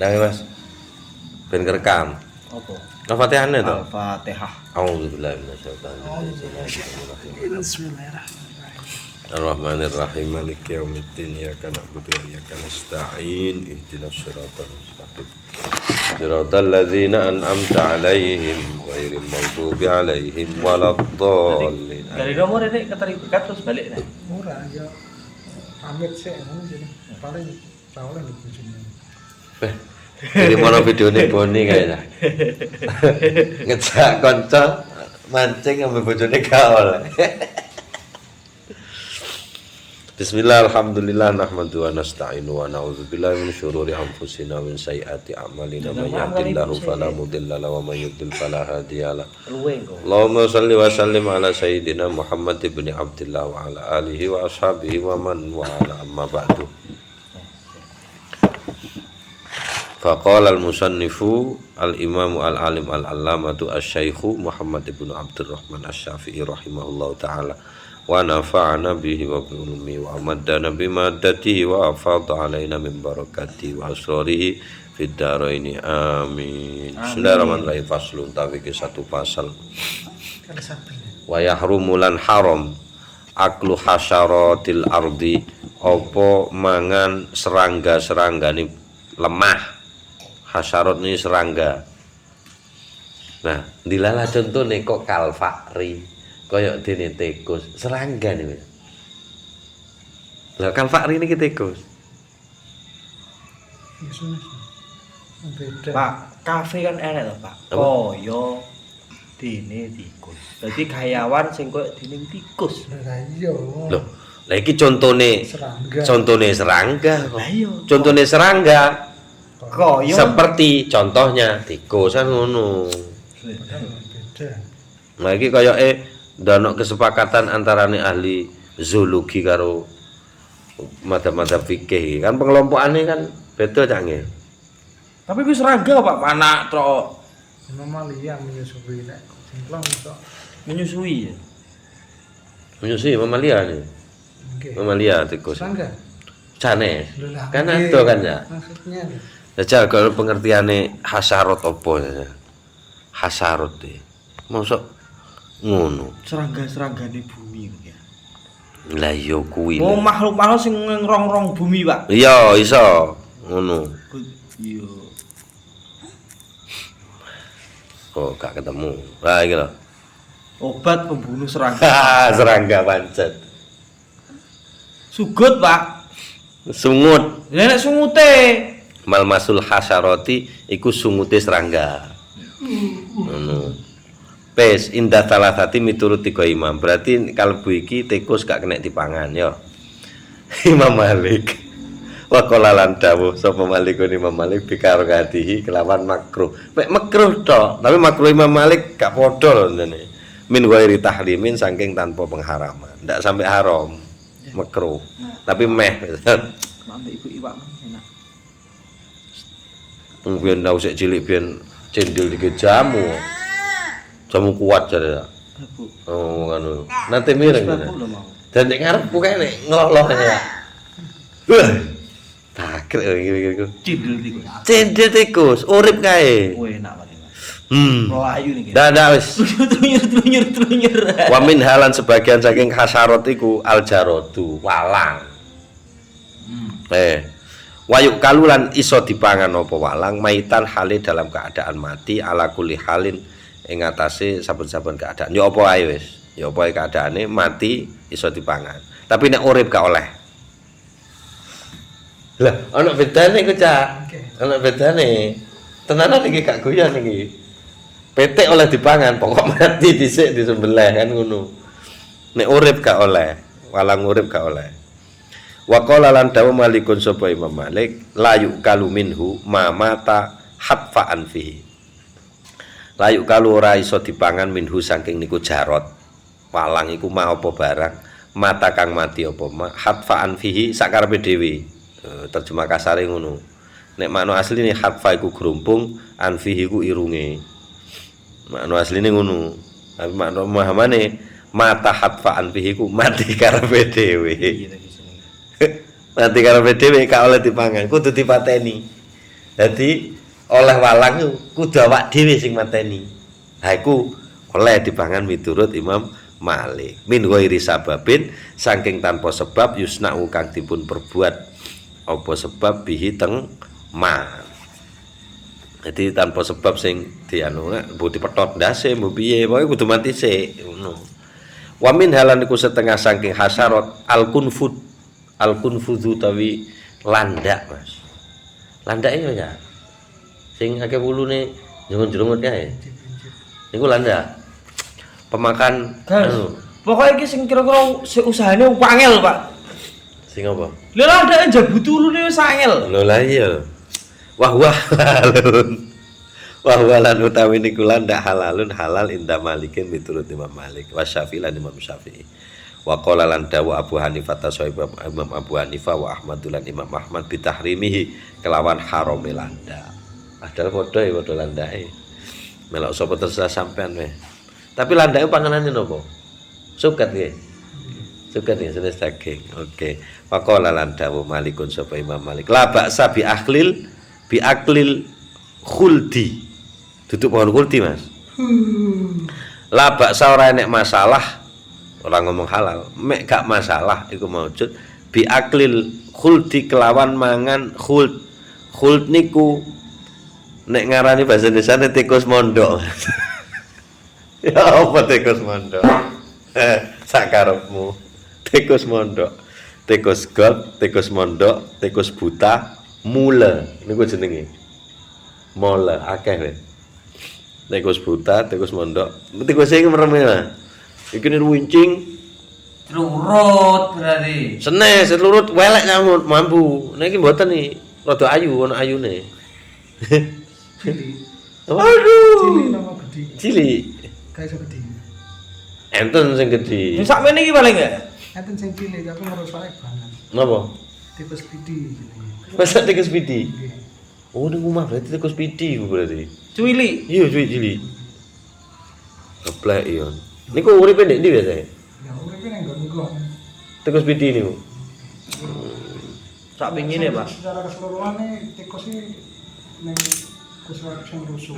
Nah, Mas. Ben kerekam. Apa? Al-Fatihah to? Al-Fatihah. A'udzubillahi minasyaitonir rajim. Bismillahirrahmanirrahim. Ar-Rahmanir-Rahim. Maliki yaumiddin. Iyyaka na'budu wa iyyaka nasta'in. Ihdinas siratal mustaqim. Siratal ladzina an'amta 'alaihim ghairil maghdubi 'alaihim waladdallin. Dari nomor ini keterikat terus balik nih. Ora ya pamit sih ngono jadi paling tahu lah di bojone. Jadi mana videone Boni kayaknya. Ngejak kanca mancing ambil bojone gak oleh. Bismillah, alhamdulillah, nahmadu wa nasta'inu wa na'udzubillahi min syururi anfusina wa min sayyiati a'malina may yahdihillahu fala mudilla lahu wa may yudlil fala hadiyalah. Allahumma shalli wa sallim ala sayyidina Muhammad ibn Abdillah wa ala alihi wa ashabihi wa man wa ala amma ba'du. Faqala al-musannifu al-imamu al-alim al-allamatu asy-syaikhu Muhammad ibn Abdurrahman asy-Syafi'i rahimahullahu ta'ala wa nafa'ana bihi wa bi ulumi wa amaddana bi maddatihi wa afadha alaina min barakatihi wa asrarihi fid dharaini amin. Bismillahirrahmanirrahim. Faslun tawiki satu pasal. Wa yahrumu lan haram aklu hasyaratil ardi apa mangan serangga-seranggane lemah. Hasyarat ini serangga. Nah, dilala contohnya kok kalfakri koyok dene tikus serangga nih. Lah kalfakri ini tikus. Beda. Pak, kafe kan enak loh Pak. Koyo dene tikus. Dadi gayawan sing koyo dene tikus. Lah iya. Loh, lah iki contone Serangga. serangga. Lah iya. Contone serangga. Koyo Seperti contohnya tikus kan ngono. Beda. Nah iki koyoke ndono kesepakatan antarane ahli zoologi karo madzhab fikih. Kan pengelompokane kan beda canggih. Tapi ku serangga Pak, mana tro Mamalia menyusui nek singklong iso. menyusui ya. Menyusui mamalia nih. Nggih. Mamalia tikus. Serangga. Sanes. Lah, Kan nggih. ada kan ya. Maksudnya Jajal kalau pengertiane hasyarat apa ya? Hasyarat deh. Mosok ngono. Serangga-seranggane bumi ya. Lah iya kuwi. Oh, makhluk-makhluk sing ngrong-rong bumi, Pak. Iya iso ngono. Iya. Kok gak ketemu. Lah iki lho. Obat pembunuh serangga. Serangga pancet. Sugut, Pak. Sungut. Ya nek sungute. Malmasul hasyarati iku sungute serangga. Ngono. Pes indah salasati miturut tiga imam. Berarti kalbu iki tikus gak kena dipangan ya. Imam Malik. Wa qala lan dawuh sapa Malikun Imam Malik bikarogatihi kelawan makruh. Mek makruh tok, tapi makruh Imam Malik gak padha lho ngene. Min ghairi tahlimin saking tanpa pengharaman. Ndak sampai haram. Makruh. Tapi meh. Ambek iku iwak enak. Mungkin tau sik cilik biyen cendil dikit jamu. Jamu kuat jare. Bu. Oh ngono. Nanti miring Bu ngene. lho mau. Dan nek ngarepku kene ngeloloh ya. Wah. Takrek iki. Cindil tikus. Cendil tikus urip kae. Oh enak banget. Melayu nih. Dah wis. Trunyur. Wa min halan sebagian saking hasyarat iku aljaradu, walang. Wayuk kalulan iso dipangan apa walang maitan hale dalam keadaan mati ala kulli halin ing atase saben-saben keadaan. Ya apa ae wis. Ya apa ae keadaane mati iso dipangan. Tapi nek urip gak oleh. Lah, ana bedane ku, Cak. Ana bedane. Tenanan iki gak guyon iki. Petik oleh dipangan, pokok mati dhisik disembelih kan ngono. Nek urip gak oleh, walang urip gak oleh. Wa qala lan dawu Malikun sapa Imam Malik la yukalu minhu ma mata hatfa'an fihi. La yukalu ora iso dipangan minhu saking niku jarot. Walang iku ma apa barang mata kang mati apa ma hatfa'an fihi sakarepe dhewe. Terjemah kasare ngono. Nek makna asline hatfa iku grumpung, an fihi iku irunge. Makna asline ngono. Tapi makna mahamane mata hatfa'an fihi iku mati karepe dhewe. Mati karepe dhewe gak oleh dipangan, kudu dipateni. Dadi oleh walang iku kudu awak dhewe sing mateni. Ha iku oleh dipangan miturut Imam Malik. Min ghairi sababin saking tanpa sebab yusna'u kang dipun perbuat apa sebab bihi teng ma. Jadi tanpa sebab sing dianu nek mbok dipetot ndase mbok piye pokoke kudu mati sik ngono. Wa min halan iku setengah saking hasyarat al-kunfudzu tawi landak Mas. Landake ya. Sing akeh wulune jrungut-jrungut kae. Niku landak. Pemakan anu. Pokoknya iki sing kira-kira usahane wangel, Pak. Sing apa? Lha landake njabut ulune wis angel. Lho lah iya. Wah halalun. Wah lan utawi niku landak halalun halal inda Malikin miturut Imam Malik wa Syafi'i lan Imam Syafi'i. Wa qala lan dawu Abu Hanifah tasawuf Imam Abu Hanifah wa Ahmad lan Imam Ahmad bitahrimihi kelawan harame landak. Padahal padha ya padha landake. Melok sapa terserah sampean weh. Tapi landake panganane napa? Suket nggih. Suket ya jenis daging. Oke. Wa qala lan dawu Malikun sapa Imam Malik. La ba'sa bi aklil khuldi. Duduk pohon khuldi, Mas. La ba'sa ora enek masalah. Orang ngomong halal, mek gak masalah iku maujud bi aklil khuldi kelawan mangan khuld. Khuld niku nek ngarani bahasa Indonesia tikus mondok. Ya apa tikus mondok? Sakarepmu. Tikus mondok. Tikus gold, tikus mondok, tikus buta, mule. Niku jenenge. Mole akeh weh. Tikus buta, tikus mondok. Tikus sing merem ya. Iki wincing Lurut berarti. senes lurut welek nyamut mampu. Nek iki mboten iki rada ayu ana ayune. Cilik. Waduh. Cilik nama gede. Cilik. Kayak iso gede. Enten sing gedhi. Sing sakmene iki paling enggak? Enten sing cilik aku ngerasake banget. Napa? Tikus pidi jenenge. Masa tikus pidi? Nggih. Oh, ning omah berarti tikus pidi ku berarti. Cuwili. Iya, cilik. Keplek iya. Niku uripe ndek ndi biasa? Ya uripe nang nggon-nggon. Tikus pidi niku. Sak pingine, Pak. Secara keseluruhan tikus iki ning kuswa sing rusuh.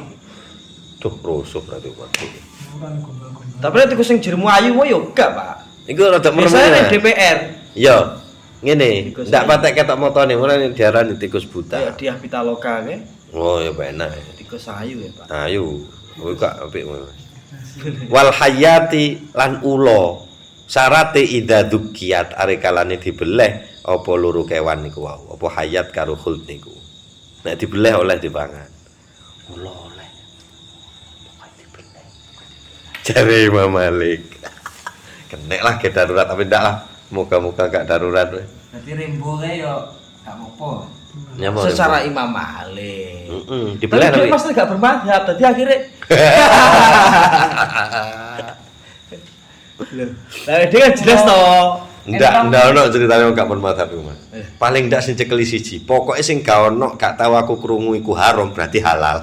Duh, rusuh berarti waduh. Ora gombal-gombal. Tapi nek tikus sing jermu ayu mo yo gak, Pak. Iku rada merem. Biasanya nek DPR. Iya. Ngene, Tikus ndak ayu. patek ketok motone, mulane diarani tikus buta. Kayak Diah Pitaloka ke. Oh, ya enak. Tikus ayu ya, Pak. Ayu, kowe gak apik ngono. Wal hayati lan ula. Syarate idza dukiyat are kalane dibeleh apa loro kewan niku wau. Apa hayat karo khuld niku. Nek dibeleh oleh dipangan. Ula oleh. Pokoke dibeleh. Jare Imam Malik. Kenek lah ke darurat tapi ndak lah. Moga-moga gak darurat we. Berarti rembo kae yo gak apa-apa. Nyamuk. Secara Imam Malik. Dibeleh Tapi tapi. dia pasti gak bermadhab, tadi akhirnya Lah dia kan jelas toh. Ndak ono ceritane gak bermadhab iku, Mas. Paling ndak sing cekeli siji. Pokoke sing gak ono gak tahu aku krungu iku haram berarti halal.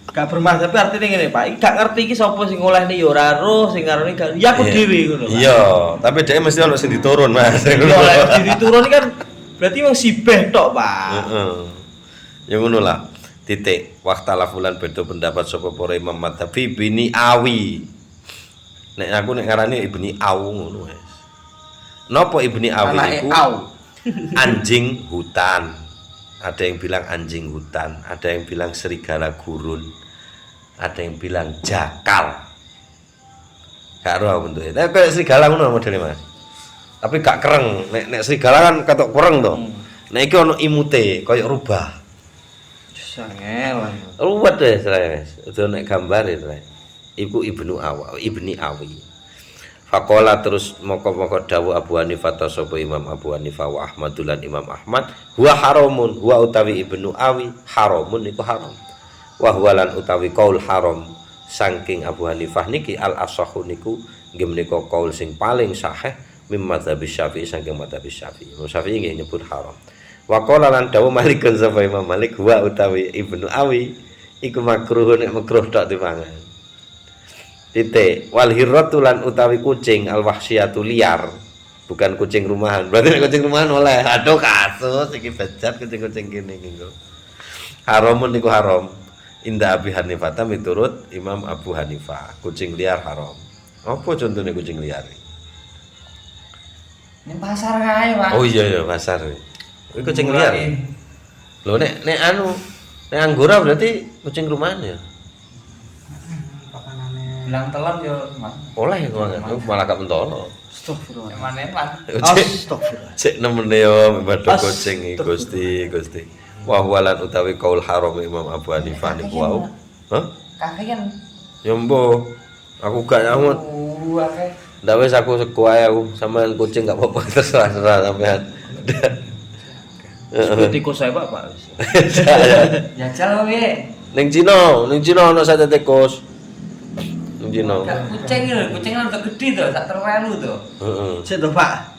Gak bermadhab artinya ngene, Pak. Iki gak ngerti iki sapa sing olehne ya ora roh, sing karone gak. Ya aku dhewe ngono. Pak. Iya, tapi dhek mesti ono sing diturun, Mas. Iya, lek diturun kan berarti wong sibeh tok, Pak. Heeh. Ya ngono lah. Titik. Waqtala fulan beda pendapat sapa para imam madzhab bini awi. Nek aku nek ngarani ibni awu ngono wis. Napa ibni awi Anake iku? au. Anjing hutan. Ada yang bilang anjing hutan, ada yang bilang serigala gurun, ada yang bilang jakal. Gak roh bentuknya. Tapi kayak serigala ngono modelnya, Mas. Tapi gak kereng. Nek serigala kan katok kereng to. Nek iki ono imute koyo rubah. Sangelan. Ruwet deh saya, itu nek gambar itu. Ibu ibni Awi. Fakola terus moko-moko dawu Abu Hanifah sapa Imam Abu Hanifah wa Ahmadulan Imam Ahmad huwa haramun huwa utawi ibnu Awi haramun niku haram. Wa huwa lan utawi qaul haram saking Abu Hanifah niki al asahhu niku nggih menika qaul sing paling sahih mim madzhab Syafi'i saking madzhab Syafi'i. Imam Syafi'i nggih nyebut haram. Wa qala lan dawu Malikun sapa Imam Malik huwa utawi ibnu Awi iku makruh nek makruh tok dipangan. Titik wal hirratu lan utawi kucing al wahsyatu liar bukan kucing rumahan. Berarti nek kucing rumahan oleh. Aduh kasus iki bejat kucing-kucing kene iki kok. Haramun niku haram. Indah Abi Hanifah miturut Imam Abu Hanifah. Kucing liar haram. Apa contohnya kucing liar? Ini pasar kae, Pak. Oh iya pasar. Kuwi kucing liar. Lho nek anu nek anggora berarti kucing rumahan ya. Pakanane Bilang telon yo, Mas. Oleh kok malah gak mentolo. Astagfirullah. Yang mana, Pak? Astagfirullah. Cek nemene yo mbadho kucing iki Gusti. Wa walan utawi kaul haram Imam Abu Hanifah niku wau. Hah? Kakean. Ya mbok. Aku gak nyamut. Akeh. Ndak wis aku sego ae aku sampean kucing gak apa-apa terserah sampean. Tikus saya Pak. Jajal piye? Ning Cina ana sate tikus. Ning Cina. Kucing lho, kucing rada gede to, sak terwelu to. Heeh. Sik to Pak.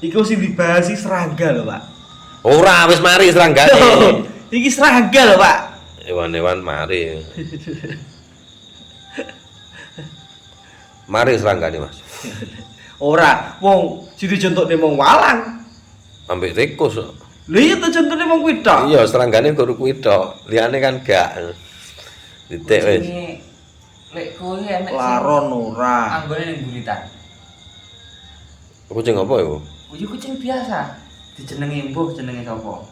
Iku sing dibahas iki serangga lho Pak. Ora wis mari seranggane. Iki serangga lho Pak. Hewan-hewan mari. Mari seranggane Mas. Ora, wong sing dicontohne mung walang. Ambek tikus. Lha iya to contone mung kuwi tok. Iya, seranggane guru kuwi tok. Liyane kan gak. Titik wis. Kucinge lek kuwi enek sing Laron ora. anggone ning buritan. Kucing apa iku? Kuwi kucing biasa. Dijenengi mbuh jenenge sapa?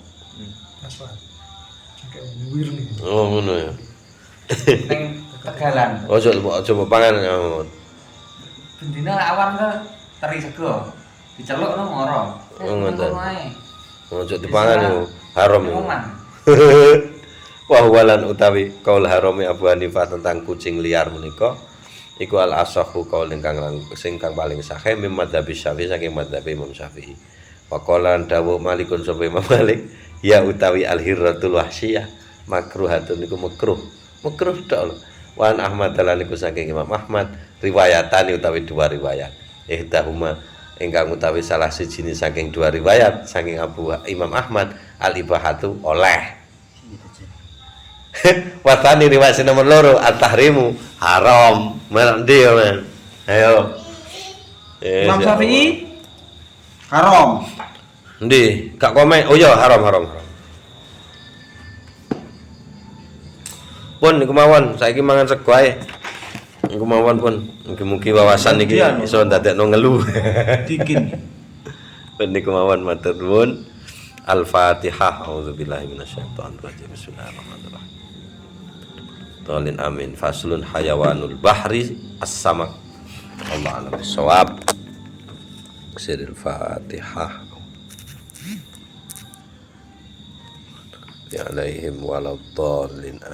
asal. Kayak wireng iki. Oh ngono ya. Ning Tegalan. Ojo coba pangan ya. Bendina awan ke teri sego. Diceluk no moro. Oh, ngoten. Ae. Ojo dipangan iku haram iku. Ngoman. Wah walan utawi kaul harame Abu Hanifah tentang kucing liar menika iku al asahu kaul ingkang sing kang paling sahih mim madzhab Syafi'i saking madzhab Imam Syafi'i. Waqalan dawuh Malikun sapa Imam Malik ya utawi al hirratul wahsyiyah makruhatun niku makruh. Makruh tok lho. Wan Ahmad dalan niku saking Imam Ahmad riwayatan utawi dua riwayat. Ihdahuma ingkang utawi salah siji saking dua riwayat saking Imam Ahmad al ibahatu oleh. Watani riwayat nomor loro at-tahrimu haram. Merek ndi men? Ayo. Imam Syafi'i haram. Ndi? Gak komen. Oh iya haram. Pun niku mawon saiki mangan sego ae. Niku mawon pun. Mugi-mugi wawasan iki iso ndadekno ngelu. Dikin. Pun niku mawon matur nuwun. Al-Fatihah. Auzubillahi minasyaitonir rajim. Bismillahirrahmanirrahim. Tolin amin. Faslun hayawanul bahri as-samak. Allah alam bisawab. Siril Fatihah. Ya alaihim waladdallin amin.